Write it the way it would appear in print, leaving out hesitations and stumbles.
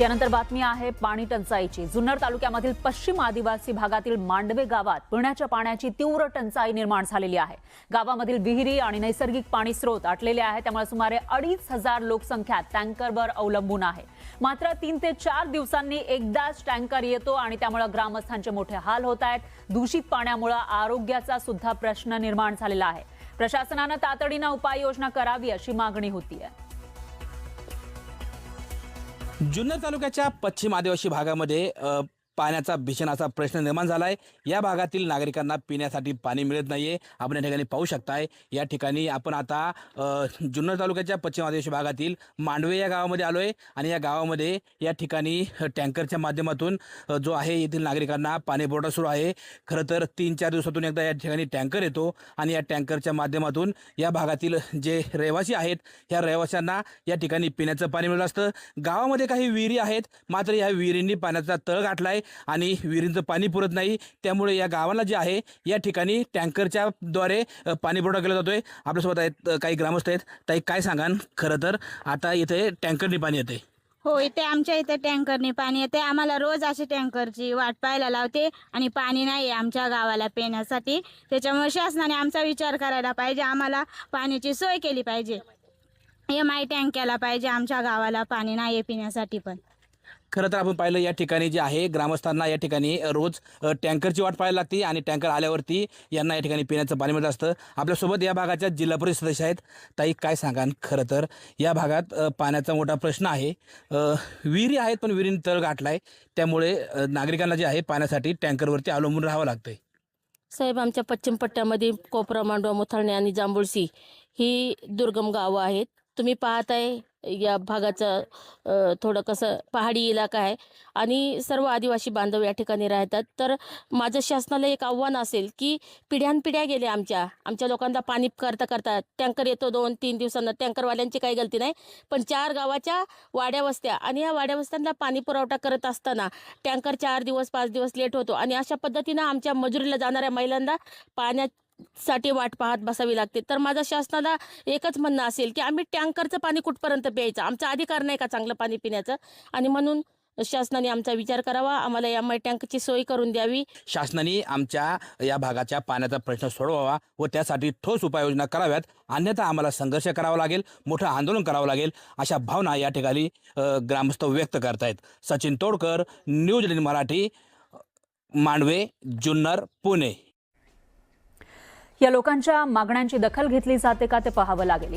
यानंतर बातमी आहे पाणी टंचाईची। जुन्नर तालुक्यामधील पश्चिम आदिवासी भागातील मांडवे गावात पिण्याच्या पाण्याची तीव्र टंचाई निर्माण झालेली आहे। गावामधील विहिरी आणि नैसर्गिक पाणी स्रोत आटलेले आहेत, त्यामुळे सुमारे 2,500 लोकसंख्या टँकरवर अवलंबून आहे। मात्र 3 ते 4 दिवसांनी एकदाच टँकर येतो आणि त्यामुळे ग्रामस्थांचे मोठे हाल होत आहेत। दूषित पाण्यामुळे आरोग्याचा सुद्धा प्रश्न निर्माण झालेला आहे। प्रशासनाने तातडीने उपाययोजना करावी अशी मागणी होती आहे। जुन्नर तालुक्याच्या पश्चिम आदिवासी भागामध्ये पाण्याचा भीषण असा प्रश्न निर्माण झालाय। या भागातील नागरिकांना पिण्यासाठी पाणी मिळत नाहीये। आपण या ठिकाणी पाहू शकताय। या ठिकाणी आपण आता जुन्नर तालुक्याच्या पश्चिम आदिवासी भागातील मांडवे या गावामध्ये आलोय आणि या गावामध्ये या ठिकाणी टँकरच्या माध्यमातून जो आहे येथील नागरिकांना पाणी पुरवठा सुरू आहे। खरं तर 3-4 दिवसातून एकदा या ठिकाणी टँकर येतो आणि या टँकरच्या माध्यमातून या भागातील जे रहिवासी आहेत या रहिवाशांना या ठिकाणी पिण्याचं पाणी मिळत असतं। गावामध्ये काही विहिरी आहेत, मात्र या विहिरींनी पाण्याचा तळ गाठलाय आणि विहिरींचं पाणी पुरत नाही। त्यामुळे या गावाला जे आहे या ठिकाणी टँकरच्या द्वारे पाणी पुरवठा केला जातोय। आपल्यासोबत आहेत काही ग्रामस्थ आहेत। ताई, काय सांगाल? खरं तर आता इथे टँकरनी पाणी येते। हो, इथे आमच्या इथे टँकरने पाणी येते। आम्हाला रोज अशी टँकरची वाट पाहायला लावते आणि पाणी नाही आहे आमच्या गावाला पिण्यासाठी। त्याच्यामुळे शासनाने आमचा विचार करायला पाहिजे, आम्हाला पाण्याची सोय केली पाहिजे। MI टँक केला पाहिजे, आमच्या गावाला पाणी नाही आहे पिण्यासाठी। पण खरं तर आपण पाहिलं या ठिकाणी जे आहे ग्रामस्थांना या ठिकाणी रोज टँकरची वाट पाहायला लागते आणि टँकर आल्यावरती यांना या ठिकाणी पिण्याचं पाणी मिळत असतं। आपल्यासोबत या भागाच्या जिल्हा परिषद सदस्य आहेत। ताई, काय सांगाल? खरं तर या भागात पाण्याचा मोठा प्रश्न आहे। विहिरी आहेत पण विहिरींनी तळ गाठलाय, त्यामुळे नागरिकांना जे आहे पाण्यासाठी टँकरवरती अवलंबून राहावं लागतंय। साहेब, आमच्या पश्चिम पट्ट्यामध्ये कोपरा, मांडवा, मुथाळणे आणि जांभुळशी ही दुर्गम गावं आहेत। तुम्ही पाहताय या भागाचं थोडं कसं पहाडी इलाका आहे आणि सर्व आदिवासी बांधव या ठिकाणी राहतात। तर माझं शासनाला एक आव्हान असेल की पिढ्यानपिढ्या गेले आमच्या लोकांना पाणी करता टँकर येतो 2-3 दिवसांना। टँकरवाल्यांची काही गलती नाही, पण 4 गावाच्या वाड्या वस्त्या आणि या वाड्या वस्त्यांना पाणी पुरवठा करत असताना टँकर 4 दिवस 5 दिवस लेट होतो आणि अशा पद्धतीनं आमच्या मजुरीला जाणाऱ्या महिलांना पाण्यासाठी वाट पाहत बसावी लागते। तर माझं शासनाला एकच म्हणणं असेल की आम्ही टँकरचं पाणी कुठपर्यंत प्यायचं, आमचा अधिकार नाही का चांगलं पाणी पिण्याचं? आणि म्हणून शासनाने आमचा विचार करावा, आम्हाला MI टँकची सोय करून द्यावी। शासनाने आमच्या या भागाच्या पाण्याचा प्रश्न सोडवावा व त्यासाठी ठोस उपाययोजना कराव्यात, अन्यथा आम्हाला संघर्ष करावा लागेल, मोठं आंदोलन करावं लागेल, अशा भावना या ठिकाणी ग्रामस्थ व्यक्त करतायत। सचिन तोडकर, न्यूज 18 मराठी, मांडवे, जुन्नर, पुणे। या लोकांच्या मागण्यांची दखल घेतली जाते का ते पाहावं लागेल।